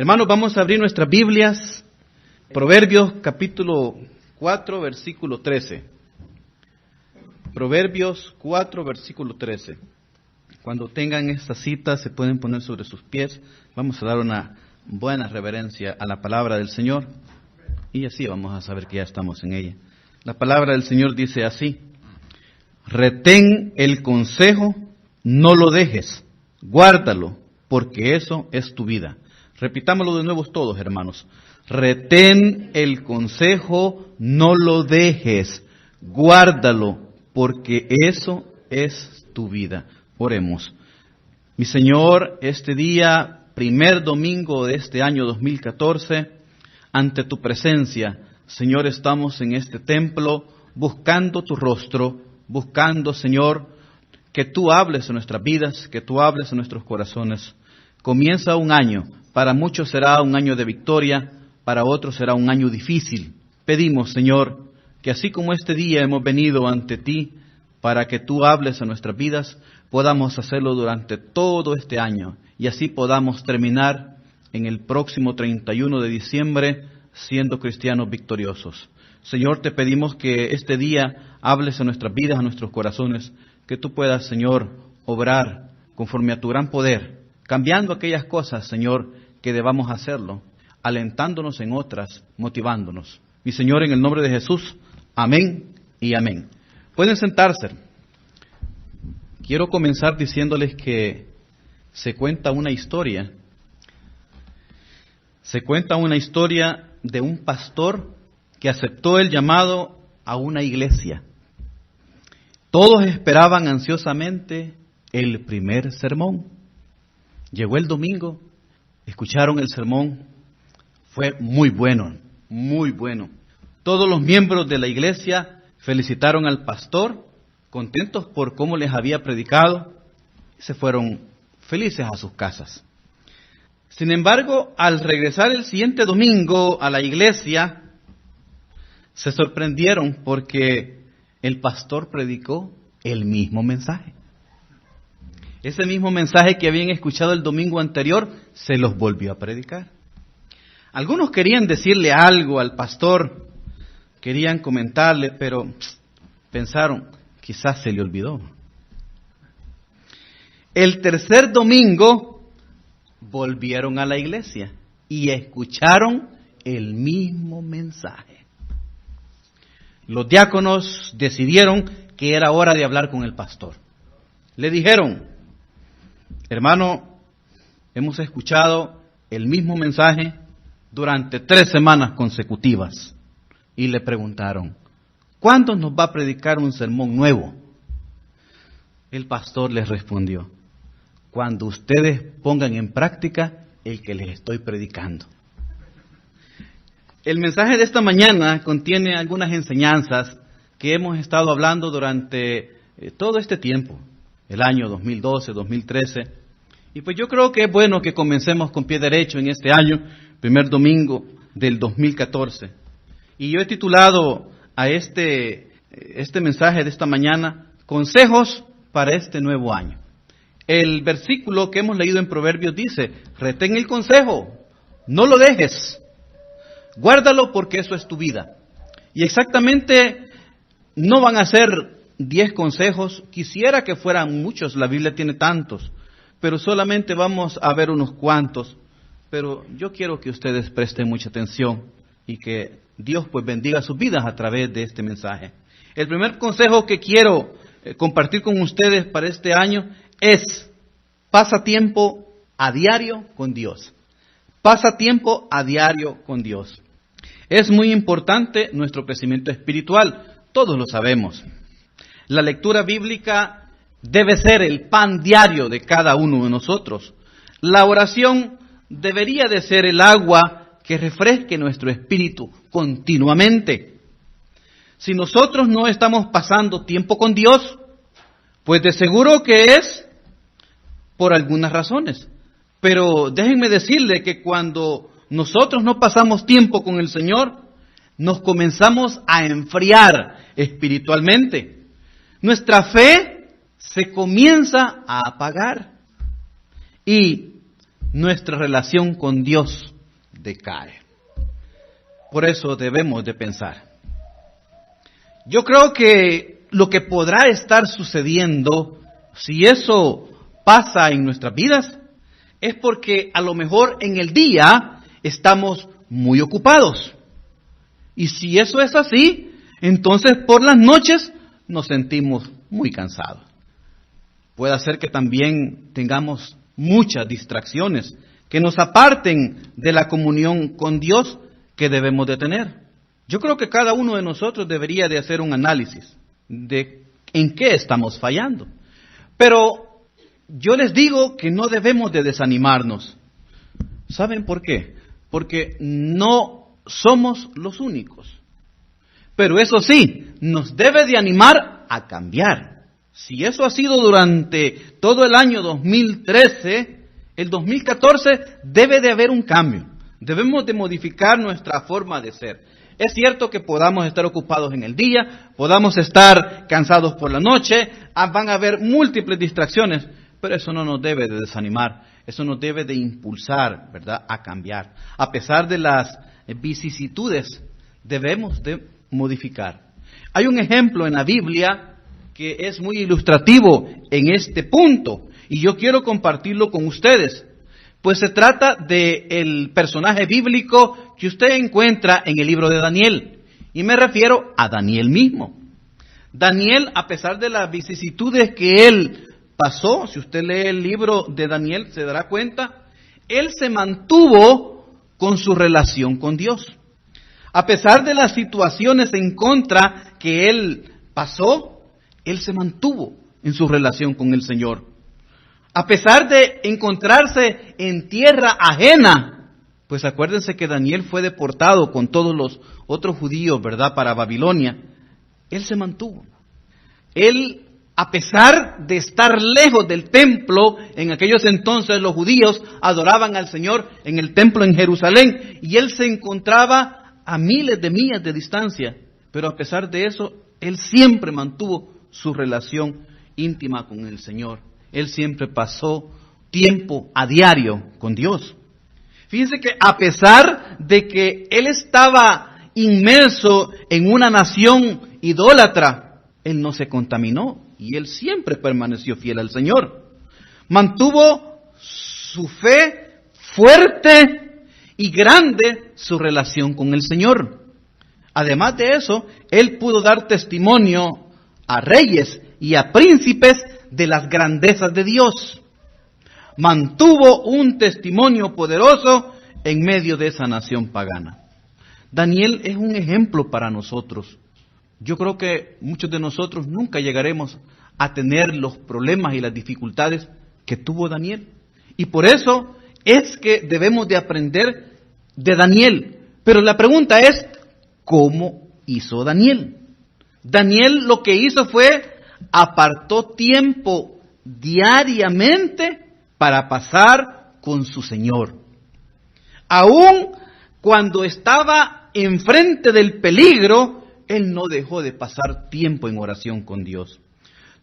Hermanos, vamos a abrir nuestras Biblias, Proverbios capítulo 4, versículo 13. Proverbios 4, versículo 13. Cuando tengan esta cita, se pueden poner sobre sus pies. Vamos a dar una buena reverencia a la palabra del Señor y así vamos a saber que ya estamos en ella. La palabra del Señor dice así: retén el consejo, no lo dejes, guárdalo, porque eso es tu vida. Repitámoslo de nuevo todos, hermanos. Retén el consejo, no lo dejes, guárdalo, porque eso es tu vida. Oremos. Mi Señor, este día, primer domingo de este año 2014, ante tu presencia, Señor, estamos en este templo buscando tu rostro, buscando, Señor, que tú hables en nuestras vidas, que tú hables en nuestros corazones. Comienza un año. Para muchos será un año de victoria, para otros será un año difícil. Pedimos, Señor, que así como este día hemos venido ante ti para que tú hables a nuestras vidas, podamos hacerlo durante todo este año y así podamos terminar en el próximo 31 de diciembre siendo cristianos victoriosos. Señor, te pedimos que este día hables a nuestras vidas, a nuestros corazones, que tú puedas, Señor, obrar conforme a tu gran poder, cambiando aquellas cosas, Señor, que debamos hacerlo, alentándonos en otras, motivándonos. Mi Señor, en el nombre de Jesús, amén y amén. Pueden sentarse. Quiero comenzar diciéndoles que se cuenta una historia. Se cuenta una historia de un pastor que aceptó el llamado a una iglesia. Todos esperaban ansiosamente el primer sermón. Llegó el domingo, escucharon el sermón, fue muy bueno, muy bueno. Todos los miembros de la iglesia felicitaron al pastor, contentos por cómo les había predicado, y se fueron felices a sus casas. Sin embargo, al regresar el siguiente domingo a la iglesia, se sorprendieron porque el pastor predicó el mismo mensaje. Ese mismo mensaje que habían escuchado el domingo anterior, se los volvió a predicar. Algunos querían decirle algo al pastor, querían comentarle, pero pensaron, quizás se le olvidó. El tercer domingo volvieron a la iglesia y escucharon el mismo mensaje. Los diáconos decidieron que era hora de hablar con el pastor. Le dijeron: hermano, hemos escuchado el mismo mensaje durante 3 semanas consecutivas. Y le preguntaron: ¿cuándo nos va a predicar un sermón nuevo? El pastor les respondió: cuando ustedes pongan en práctica el que les estoy predicando. El mensaje de esta mañana contiene algunas enseñanzas que hemos estado hablando durante todo este tiempo, el año 2012, 2013. Y pues yo creo que es bueno que comencemos con pie derecho en este año, primer domingo del 2014. Y yo he titulado a este mensaje de esta mañana, Consejos para este nuevo año. El versículo que hemos leído en Proverbios dice: retén el consejo, no lo dejes, guárdalo porque eso es tu vida. Y exactamente no van a ser 10 consejos, quisiera que fueran muchos, la Biblia tiene tantos, pero solamente vamos a ver unos cuantos. Pero yo quiero que ustedes presten mucha atención y que Dios pues bendiga sus vidas a través de este mensaje. El primer consejo que quiero compartir con ustedes para este año es: pasa tiempo a diario con Dios. Pasa tiempo a diario con Dios. Es muy importante nuestro crecimiento espiritual, todos lo sabemos. La lectura bíblica debe ser el pan diario de cada uno de nosotros. La oración debería de ser el agua que refresque nuestro espíritu continuamente. Si nosotros no estamos pasando tiempo con Dios, pues de seguro que es por algunas razones. Pero déjenme decirle que cuando nosotros no pasamos tiempo con el Señor, nos comenzamos a enfriar espiritualmente. Nuestra fe se comienza a apagar. Y nuestra relación con Dios decae. Por eso debemos de pensar. Yo creo que lo que podrá estar sucediendo, si eso pasa en nuestras vidas, es porque a lo mejor en el día estamos muy ocupados. Y si eso es así, entonces por las noches nos sentimos muy cansados. Puede ser que también tengamos muchas distracciones que nos aparten de la comunión con Dios que debemos de tener. Yo creo que cada uno de nosotros debería de hacer un análisis de en qué estamos fallando. Pero yo les digo que no debemos de desanimarnos. ¿Saben por qué? Porque no somos los únicos. Pero eso sí, nos debe de animar a cambiar. Si eso ha sido durante todo el año 2013, el 2014 debe de haber un cambio. Debemos de modificar nuestra forma de ser. Es cierto que podamos estar ocupados en el día, podamos estar cansados por la noche, van a haber múltiples distracciones, pero eso no nos debe de desanimar, eso nos debe de impulsar, ¿verdad?, a cambiar. A pesar de las vicisitudes, debemos de modificar. Hay un ejemplo en la Biblia que es muy ilustrativo en este punto, y yo quiero compartirlo con ustedes. Pues se trata del personaje bíblico que usted encuentra en el libro de Daniel. Y me refiero a Daniel mismo. Daniel, a pesar de las vicisitudes que él pasó, si usted lee el libro de Daniel se dará cuenta, él se mantuvo con su relación con Dios. A pesar de las situaciones en contra que él pasó, él se mantuvo en su relación con el Señor. A pesar de encontrarse en tierra ajena, pues acuérdense que Daniel fue deportado con todos los otros judíos, ¿verdad?, para Babilonia. Él se mantuvo. Él, a pesar de estar lejos del templo, en aquellos entonces los judíos adoraban al Señor en el templo en Jerusalén, y él se encontraba a miles de millas de distancia. Pero a pesar de eso, él siempre mantuvo su relación íntima con el Señor. Él siempre pasó tiempo a diario con Dios. Fíjense que a pesar de que él estaba inmerso en una nación idólatra, él no se contaminó y él siempre permaneció fiel al Señor. Mantuvo su fe fuerte y grande, su relación con el Señor. Además de eso, él pudo dar testimonio a reyes y a príncipes de las grandezas de Dios. Mantuvo un testimonio poderoso en medio de esa nación pagana. Daniel es un ejemplo para nosotros. Yo creo que muchos de nosotros nunca llegaremos a tener los problemas y las dificultades que tuvo Daniel. Y por eso es que debemos de aprender de Daniel. Pero la pregunta es, ¿cómo hizo Daniel? Daniel lo que hizo fue apartó tiempo diariamente para pasar con su Señor. Aún cuando estaba enfrente del peligro, él no dejó de pasar tiempo en oración con Dios.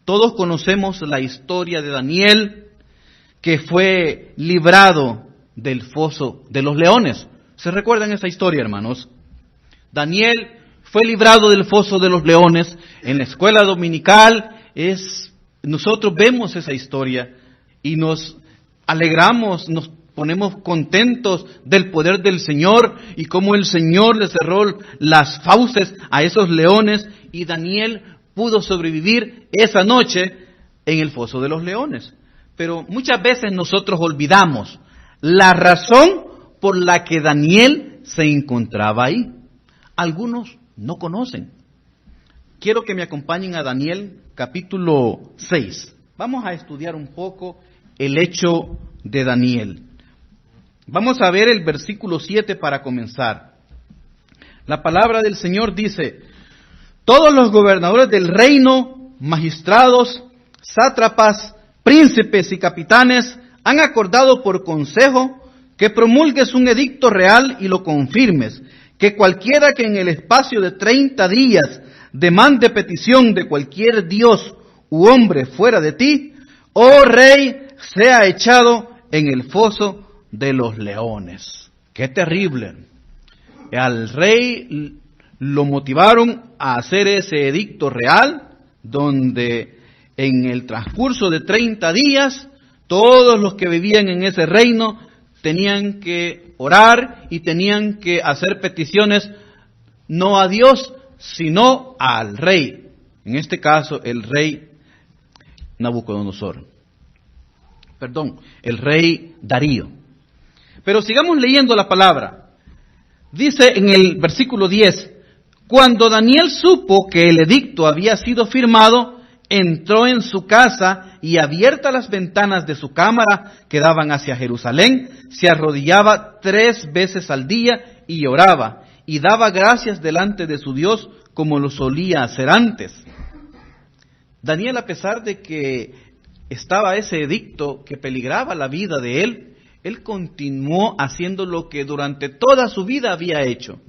Todos conocemos la historia de Daniel, que fue librado del foso de los leones. ¿Se recuerdan esa historia, hermanos? Daniel fue librado del foso de los leones. En la escuela dominical nosotros vemos esa historia y nos alegramos, nos ponemos contentos del poder del Señor y cómo el Señor le cerró las fauces a esos leones y Daniel pudo sobrevivir esa noche en el foso de los leones. Pero muchas veces nosotros olvidamos la razón por la que Daniel se encontraba ahí. Algunos no conocen. Quiero que me acompañen a Daniel capítulo 6. Vamos a estudiar un poco el hecho de Daniel. Vamos a ver el versículo 7 para comenzar. La palabra del Señor dice: todos los gobernadores del reino, magistrados, sátrapas, príncipes y capitanes han acordado por consejo que promulgues un edicto real y lo confirmes, que cualquiera que en el espacio de 30 días demande petición de cualquier dios u hombre fuera de ti, oh rey, sea echado en el foso de los leones. ¡Qué terrible! Al rey lo motivaron a hacer ese edicto real, donde en el transcurso de 30 días, todos los que vivían en ese reino tenían que orar y tenían que hacer peticiones no a Dios, sino al rey. En este caso, el rey Nabucodonosor. El rey Darío. Pero sigamos leyendo la palabra. Dice en el versículo 10, cuando Daniel supo que el edicto había sido firmado, entró en su casa y abiertas las ventanas de su cámara que daban hacia Jerusalén, se arrodillaba 3 veces al día y oraba y daba gracias delante de su Dios como lo solía hacer antes. Daniel, a pesar de que estaba ese edicto que peligraba la vida de él continuó haciendo lo que durante toda su vida había hecho.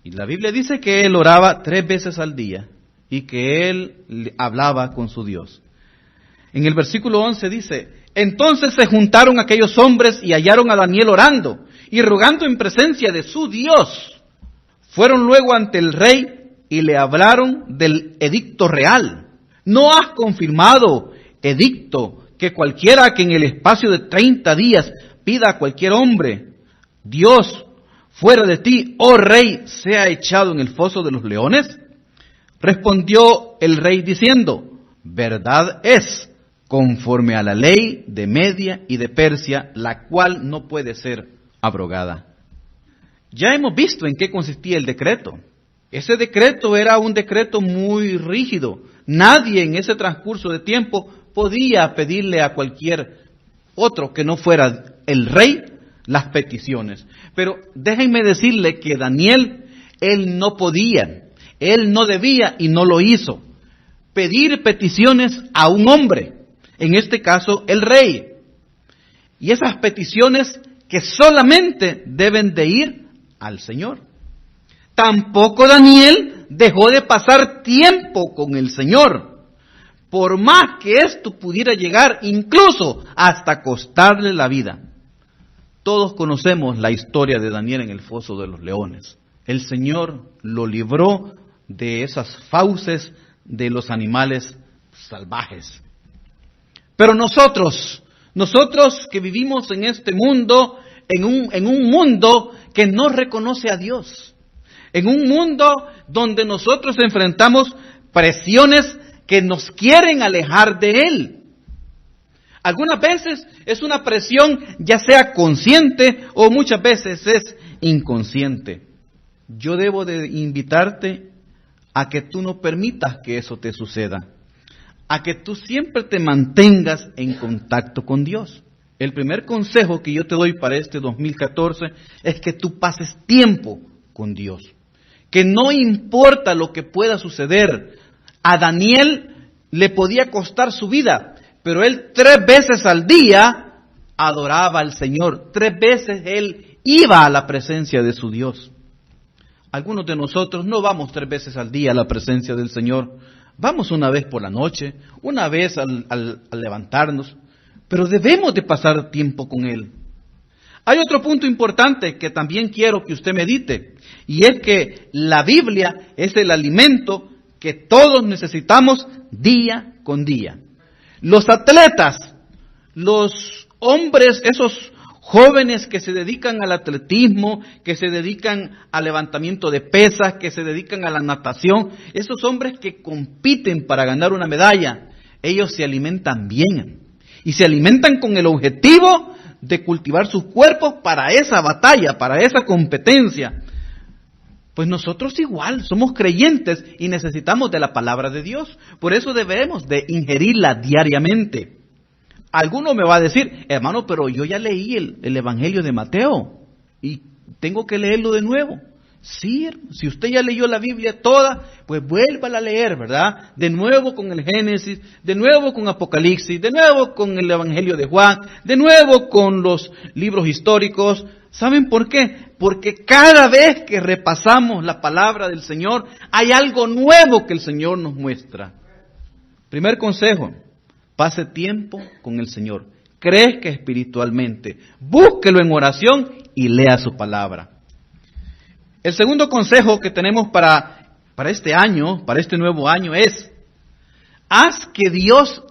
Y la Biblia dice que él oraba 3 veces al día y que él hablaba con su Dios. En el versículo 11 dice, entonces se juntaron aquellos hombres y hallaron a Daniel orando y rogando en presencia de su Dios. Fueron luego ante el rey y le hablaron del edicto real. ¿No has confirmado edicto que cualquiera que en el espacio de 30 días pida a cualquier hombre, Dios, fuera de ti, oh rey, sea echado en el foso de los leones? Respondió el rey diciendo, verdad es, conforme a la ley de Media y de Persia, la cual no puede ser abrogada. Ya hemos visto en qué consistía el decreto. Ese decreto era un decreto muy rígido. Nadie en ese transcurso de tiempo podía pedirle a cualquier otro que no fuera el rey las peticiones. Pero déjenme decirle que Daniel, él no podía, él no debía y no lo hizo pedir peticiones a un hombre, en este caso el rey. Y esas peticiones que solamente deben de ir al Señor. Tampoco Daniel dejó de pasar tiempo con el Señor, por más que esto pudiera llegar incluso hasta costarle la vida. Todos conocemos la historia de Daniel en el foso de los leones. El Señor lo libró de esas fauces de los animales salvajes. Pero nosotros que vivimos en este mundo, en un mundo que no reconoce a Dios, en un mundo donde nosotros enfrentamos presiones que nos quieren alejar de Él. Algunas veces es una presión ya sea consciente o muchas veces es inconsciente. Yo debo de invitarte a que tú no permitas que eso te suceda, a que tú siempre te mantengas en contacto con Dios. El primer consejo que yo te doy para este 2014 es que tú pases tiempo con Dios, que no importa lo que pueda suceder. A Daniel le podía costar su vida, pero él 3 veces al día adoraba al Señor, 3 veces él iba a la presencia de su Dios. Algunos de nosotros no vamos 3 veces al día a la presencia del Señor, vamos una vez por la noche, una vez al levantarnos, pero debemos de pasar tiempo con Él. Hay otro punto importante que también quiero que usted medite, y es que la Biblia es el alimento que todos necesitamos día con día. Los atletas, los hombres, esos jóvenes que se dedican al atletismo, que se dedican al levantamiento de pesas, que se dedican a la natación, esos hombres que compiten para ganar una medalla, ellos se alimentan bien y se alimentan con el objetivo de cultivar sus cuerpos para esa batalla, para esa competencia. Pues nosotros igual somos creyentes y necesitamos de la palabra de Dios, por eso debemos de ingerirla diariamente. Alguno me va a decir, hermano, pero yo ya leí el Evangelio de Mateo y tengo que leerlo de nuevo. Sí, si usted ya leyó la Biblia toda, pues vuélvala a leer, ¿verdad? De nuevo con el Génesis, de nuevo con Apocalipsis, de nuevo con el Evangelio de Juan, de nuevo con los libros históricos. ¿Saben por qué? Porque cada vez que repasamos la palabra del Señor, hay algo nuevo que el Señor nos muestra. Primer consejo. Pase tiempo con el Señor. crezca espiritualmente, búsquelo en oración y lea su palabra. El segundo consejo que tenemos para este año, para este nuevo año es: haz que Dios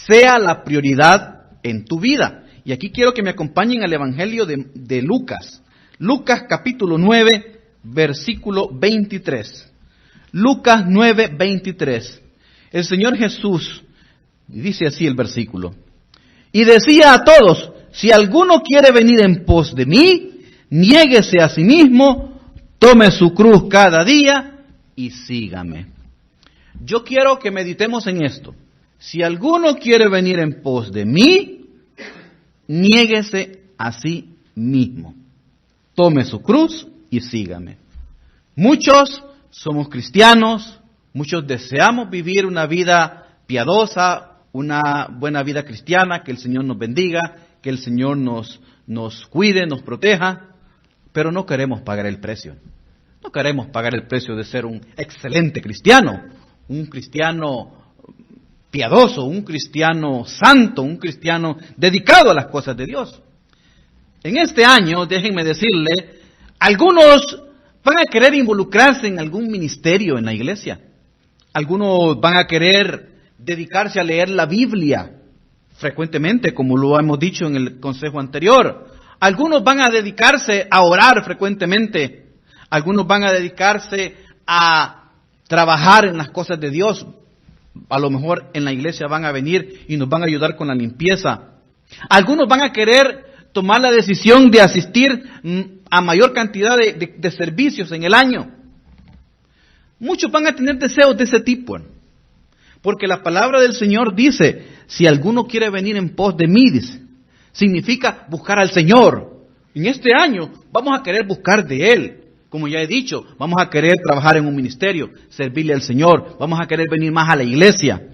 sea la prioridad en tu vida. Y aquí quiero que me acompañen al Evangelio de Lucas. Lucas capítulo 9, versículo 23. Lucas 9, 23. El Señor Jesús, dice así el versículo: y decía a todos, si alguno quiere venir en pos de mí, niéguese a sí mismo, tome su cruz cada día y sígame. Yo quiero que meditemos en esto. Si alguno quiere venir en pos de mí, niéguese a sí mismo. Tome su cruz y sígame. Muchos somos cristianos, muchos deseamos vivir una vida piadosa, una buena vida cristiana, que el Señor nos bendiga, que el Señor nos cuide, nos proteja, pero no queremos pagar el precio. No queremos pagar el precio de ser un excelente cristiano, un cristiano piadoso, un cristiano santo, un cristiano dedicado a las cosas de Dios. En este año, déjenme decirle, algunos van a querer involucrarse en algún ministerio en la iglesia. Algunos van a querer dedicarse a leer la Biblia frecuentemente, como lo hemos dicho en el consejo anterior. Algunos van a dedicarse a orar frecuentemente. Algunos van a dedicarse a trabajar en las cosas de Dios. A lo mejor en la iglesia van a venir y nos van a ayudar con la limpieza. Algunos van a querer tomar la decisión de asistir a mayor cantidad de servicios en el año. Muchos van a tener deseos de ese tipo, porque la palabra del Señor dice, si alguno quiere venir en pos de mí, dice, significa buscar al Señor. En este año vamos a querer buscar de Él. Como ya he dicho, vamos a querer trabajar en un ministerio, servirle al Señor, vamos a querer venir más a la iglesia.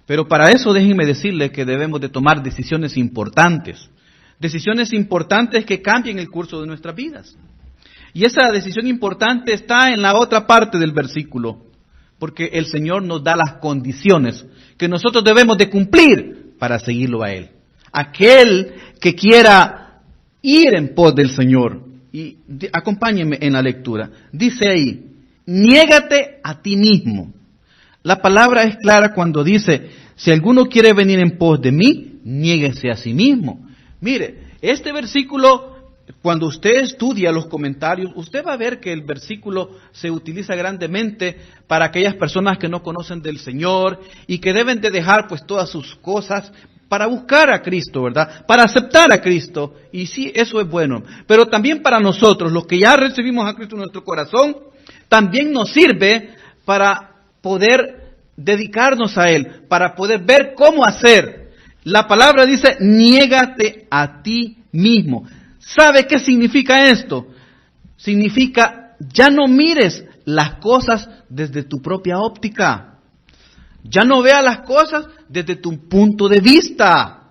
Pero para eso déjenme decirles que debemos de tomar decisiones importantes que cambien el curso de nuestras vidas. Y esa decisión importante está en la otra parte del versículo, porque el Señor nos da las condiciones que nosotros debemos de cumplir para seguirlo a Él. Aquel que quiera ir en pos del Señor, y acompáñenme en la lectura, dice ahí, niégate a ti mismo. La palabra es clara cuando dice, si alguno quiere venir en pos de mí, niéguese a sí mismo. Mire, este versículo, cuando usted estudia los comentarios, usted va a ver que el versículo se utiliza grandemente para aquellas personas que no conocen del Señor y que deben de dejar pues todas sus cosas para buscar a Cristo, ¿verdad? Para aceptar a Cristo. Y sí, eso es bueno. Pero también para nosotros, los que ya recibimos a Cristo en nuestro corazón, también nos sirve para poder dedicarnos a Él, para poder ver cómo hacer. La palabra dice, niégate a ti mismo. ¿Sabe qué significa esto? Significa, ya no mires las cosas desde tu propia óptica. Ya no veas las cosas desde tu punto de vista.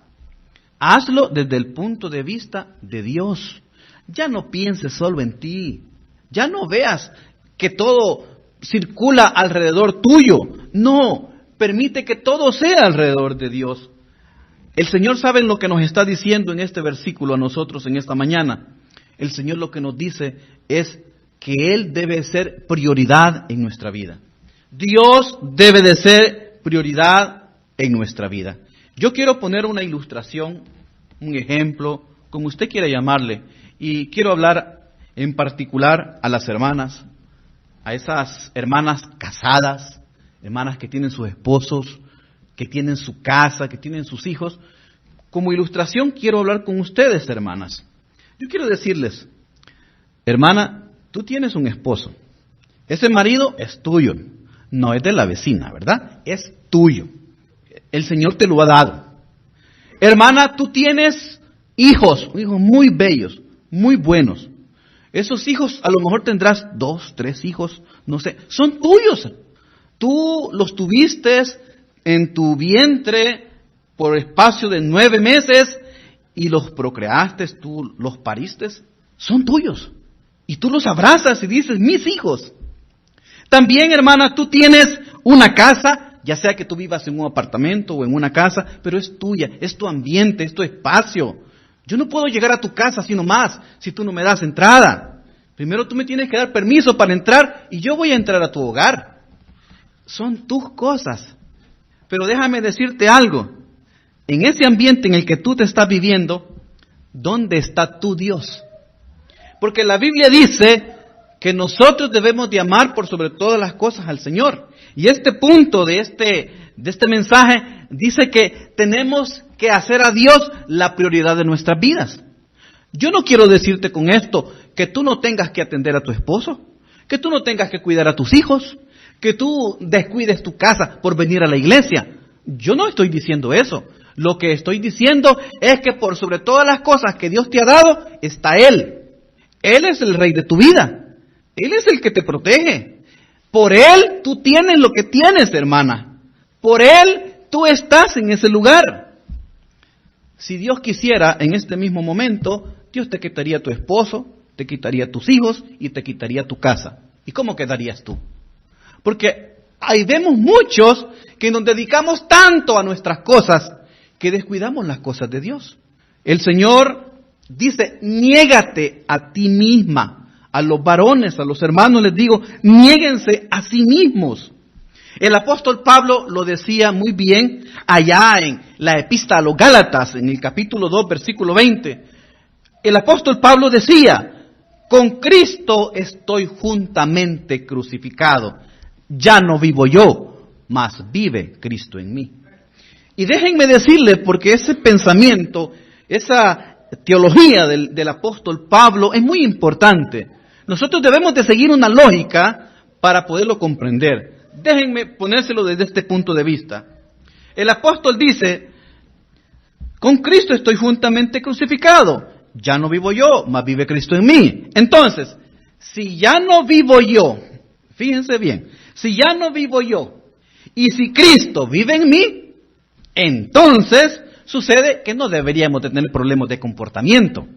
Hazlo desde el punto de vista de Dios. Ya no pienses solo en ti. Ya no veas que todo circula alrededor tuyo. No, permite que todo sea alrededor de Dios. El Señor sabe lo que nos está diciendo en este versículo a nosotros en esta mañana. El Señor lo que nos dice es que Él debe ser prioridad en nuestra vida. Dios debe de ser prioridad en nuestra vida. Yo quiero poner una ilustración, un ejemplo, como usted quiera llamarle, y quiero hablar en particular a las hermanas, a esas hermanas casadas, hermanas que tienen sus esposos, que tienen su casa, que tienen sus hijos. Como ilustración quiero hablar con ustedes, hermanas. Yo quiero decirles, hermana, tú tienes un esposo. Ese marido es tuyo. No es de la vecina, ¿verdad? Es tuyo. El Señor te lo ha dado. Hermana, tú tienes hijos muy bellos, muy buenos. Esos hijos, a lo mejor tendrás 2, 3 hijos, no sé, son tuyos. Tú los tuviste en tu vientre por espacio de 9 meses y los procreaste, tú los pariste, son tuyos. Y tú los abrazas y dices, mis hijos. También, hermana, tú tienes una casa ya sea que tú vivas en un apartamento o en una casa, pero es tuya, es tu ambiente, es tu espacio. Yo no puedo llegar a tu casa así nomás, si tú no me das entrada. Primero tú me tienes que dar permiso para entrar y yo voy a entrar a tu hogar. Son tus cosas. Pero déjame decirte algo. En ese ambiente en el que tú te estás viviendo, ¿dónde está tu Dios? Porque la Biblia dice que nosotros debemos de amar por sobre todas las cosas al Señor. Y este punto de este mensaje dice que tenemos que hacer a Dios la prioridad de nuestras vidas. Yo no quiero decirte con esto que tú no tengas que atender a tu esposo, que tú no tengas que cuidar a tus hijos, que tú descuides tu casa por venir a la iglesia. Yo no estoy diciendo eso. Lo que estoy diciendo es que por sobre todas las cosas que Dios te ha dado, está Él. Él es el rey de tu vida. Él es el que te protege. Por Él tú tienes lo que tienes, hermana. Por Él tú estás en ese lugar. Si Dios quisiera, en este mismo momento, Dios te quitaría tu esposo, te quitaría tus hijos y te quitaría tu casa. ¿Y cómo quedarías tú? Porque ahí vemos muchos que nos dedicamos tanto a nuestras cosas que descuidamos las cosas de Dios. El Señor dice, niégate a ti misma. A los varones, a los hermanos les digo, niéguense a sí mismos. El apóstol Pablo lo decía muy bien allá en la epístola a los Gálatas, en el capítulo 2, versículo 20. El apóstol Pablo decía, con Cristo estoy juntamente crucificado. Ya no vivo yo, mas vive Cristo en mí. Y déjenme decirles, porque ese pensamiento, esa teología del apóstol Pablo es muy importante. Nosotros debemos de seguir una lógica para poderlo comprender. Déjenme ponérselo desde este punto de vista. El apóstol dice, con Cristo estoy juntamente crucificado. Ya no vivo yo, mas vive Cristo en mí. Entonces, si ya no vivo yo, fíjense bien, si ya no vivo yo, y si Cristo vive en mí, entonces sucede que no deberíamos de tener problemas de comportamiento.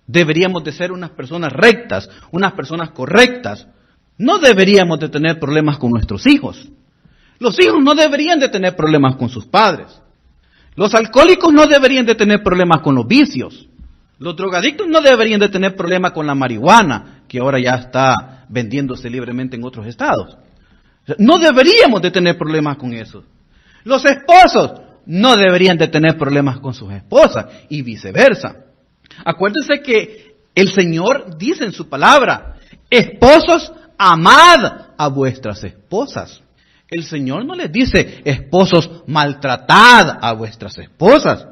Deberíamos de ser unas personas rectas, unas personas correctas. No deberíamos de tener problemas con nuestros hijos. Los hijos no deberían de tener problemas con sus padres. Los alcohólicos no deberían de tener problemas con los vicios. Los drogadictos no deberían de tener problemas con la marihuana, que ahora ya está vendiéndose libremente en otros estados. No deberíamos de tener problemas con eso. Los esposos no deberían de tener problemas con sus esposas y viceversa. Acuérdense que el Señor dice en su palabra, esposos, amad a vuestras esposas. El Señor no les dice, esposos, maltratad a vuestras esposas,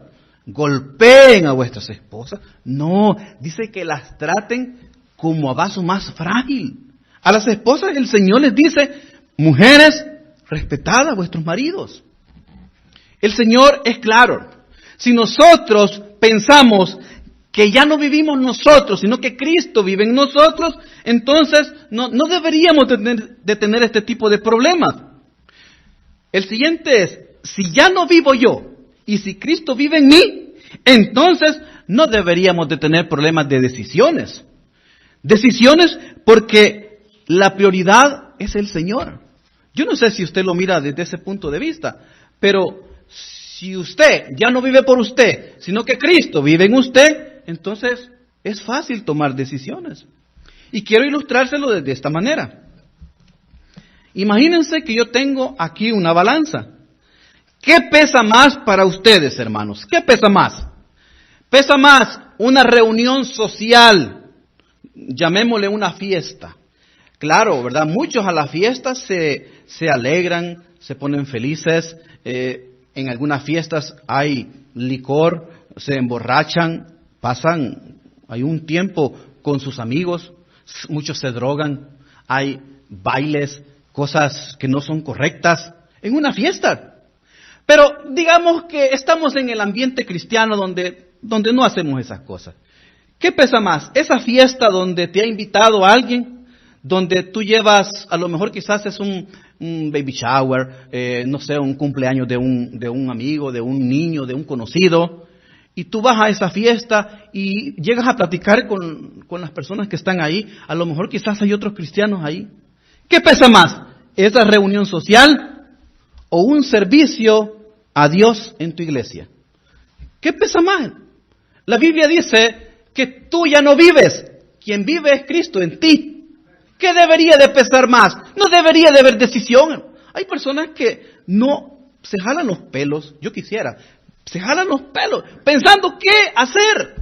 golpeen a vuestras esposas. No, dice que las traten como a vaso más frágil. A las esposas el Señor les dice, mujeres, respetad a vuestros maridos. El Señor es claro. Si nosotros pensamos que ya no vivimos nosotros, sino que Cristo vive en nosotros, entonces no deberíamos de tener este tipo de problemas. El siguiente es, si ya no vivo yo, y si Cristo vive en mí, entonces no deberíamos de tener problemas de decisiones. Decisiones porque la prioridad es el Señor. Yo no sé si usted lo mira desde ese punto de vista, pero si usted ya no vive por usted, sino que Cristo vive en usted, entonces es fácil tomar decisiones. Y quiero ilustrárselo desde esta manera. Imagínense que yo tengo aquí una balanza. ¿Qué pesa más para ustedes, hermanos? ¿Qué pesa más? Pesa más una reunión social, llamémosle una fiesta. Claro, ¿verdad? Muchos a las fiestas se alegran, se ponen felices. En algunas fiestas hay licor, se emborrachan, hay un tiempo con sus amigos, muchos se drogan, hay bailes, cosas que no son correctas en una fiesta. Pero digamos que estamos en el ambiente cristiano donde no hacemos esas cosas. ¿Qué pesa más? ¿Esa fiesta donde te ha invitado a alguien? Donde tú llevas, a lo mejor quizás es un baby shower, no sé, un cumpleaños de un amigo, de un niño, de un conocido, y tú vas a esa fiesta y llegas a platicar con las personas que están ahí, a lo mejor quizás hay otros cristianos ahí. ¿Qué pesa más? ¿Esa reunión social o un servicio a Dios en tu iglesia? ¿Qué pesa más? La Biblia dice que tú ya no vives. Quien vive es Cristo en ti. ¿Qué debería de pesar más? No debería de haber decisión. Hay personas que no se jalan los pelos, yo quisiera, se jalan los pelos pensando qué hacer,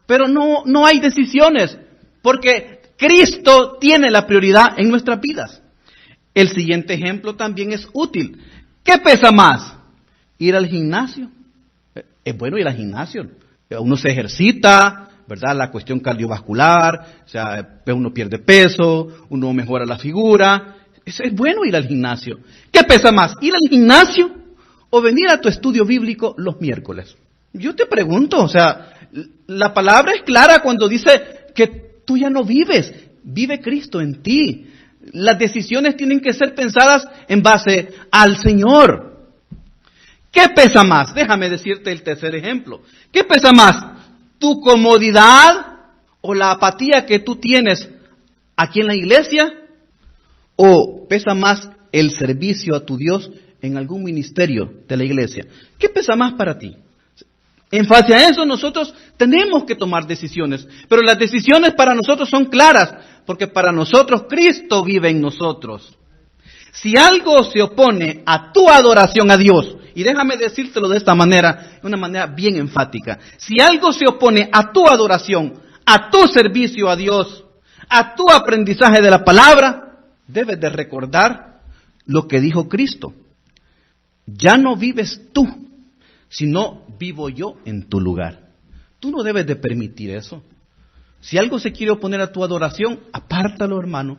pero no hay decisiones, porque Cristo tiene la prioridad en nuestras vidas. El siguiente ejemplo también es útil. ¿Qué pesa más? Ir al gimnasio. Es bueno ir al gimnasio. Uno se ejercita, ¿verdad? La cuestión cardiovascular, o sea, uno pierde peso, uno mejora la figura. Es bueno ir al gimnasio. ¿Qué pesa más? ¿Ir al gimnasio o venir a tu estudio bíblico los miércoles? Yo te pregunto, o sea, la palabra es clara cuando dice que tú ya no vives, vive Cristo en ti. Las decisiones tienen que ser pensadas en base al Señor. ¿Qué pesa más? Déjame decirte el tercer ejemplo. ¿Qué pesa más? ¿Tu comodidad o la apatía que tú tienes aquí en la iglesia? ¿O pesa más el servicio a tu Dios en algún ministerio de la iglesia? ¿Qué pesa más para ti? En base a eso nosotros tenemos que tomar decisiones, pero las decisiones para nosotros son claras, porque para nosotros Cristo vive en nosotros. Si algo se opone a tu adoración a Dios, y déjame decírtelo de esta manera, de una manera bien enfática, si algo se opone a tu adoración, a tu servicio a Dios, a tu aprendizaje de la palabra, debes de recordar lo que dijo Cristo. Ya no vives tú, sino vivo yo en tu lugar. Tú no debes de permitir eso. Si algo se quiere oponer a tu adoración, apártalo, hermano.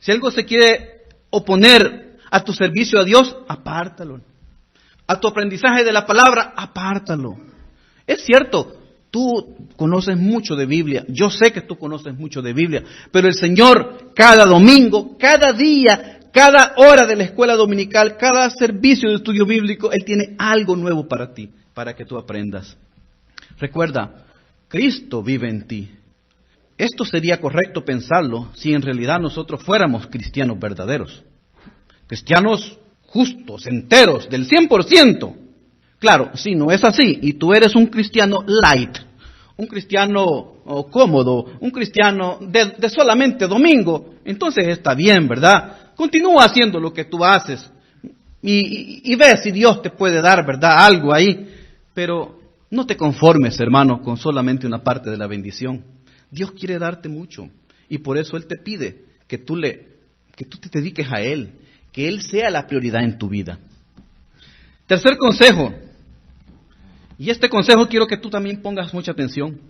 Si algo se quiere oponer a tu servicio a Dios, apártalo. A tu aprendizaje de la palabra, apártalo. Es cierto, tú conoces mucho de Biblia, yo sé que tú conoces mucho de Biblia, pero el Señor cada domingo, cada día, cada hora de la escuela dominical, cada servicio de estudio bíblico, Él tiene algo nuevo para ti, para que tú aprendas. Recuerda, Cristo vive en ti. Esto sería correcto pensarlo si en realidad nosotros fuéramos cristianos verdaderos. Cristianos justos, enteros, del 100%. Claro, si no es así, y tú eres un cristiano light, un cristiano cómodo, un cristiano de solamente domingo, entonces está bien, ¿verdad? Continúa haciendo lo que tú haces y ve si Dios te puede dar, ¿verdad? Algo ahí, pero no te conformes, hermano, con solamente una parte de la bendición. Dios quiere darte mucho y por eso Él te pide que tú te dediques a Él, que Él sea la prioridad en tu vida. Tercer consejo, y este consejo quiero que tú también pongas mucha atención.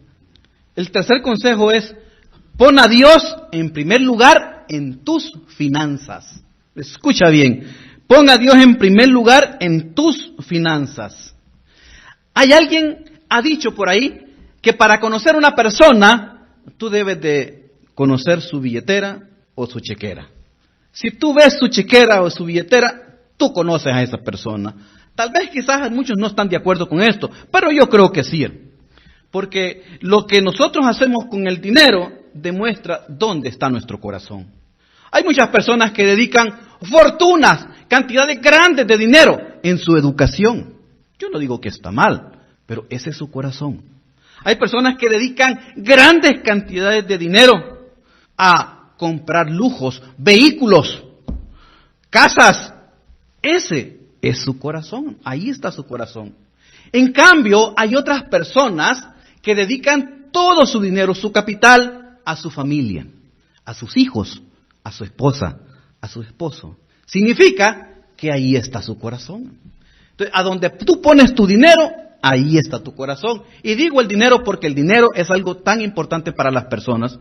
El tercer consejo es, pon a Dios en primer lugar en tus finanzas. Escucha bien, pon a Dios en primer lugar en tus finanzas. Hay alguien ha dicho por ahí que para conocer una persona, tú debes de conocer su billetera o su chequera. Si tú ves su chequera o su billetera, tú conoces a esa persona. Tal vez quizás muchos no están de acuerdo con esto, pero yo creo que sí. Porque lo que nosotros hacemos con el dinero demuestra dónde está nuestro corazón. Hay muchas personas que dedican fortunas, cantidades grandes de dinero en su educación. Yo no digo que está mal, pero ese es su corazón. Hay personas que dedican grandes cantidades de dinero a comprar lujos, vehículos, casas. Ese es su corazón, ahí está su corazón. En cambio, hay otras personas que dedican todo su dinero, su capital, a su familia, a sus hijos, a su esposa, a su esposo. Significa que ahí está su corazón. Entonces, a donde tú pones tu dinero, ahí está tu corazón. Y digo el dinero porque el dinero es algo tan importante para las personas.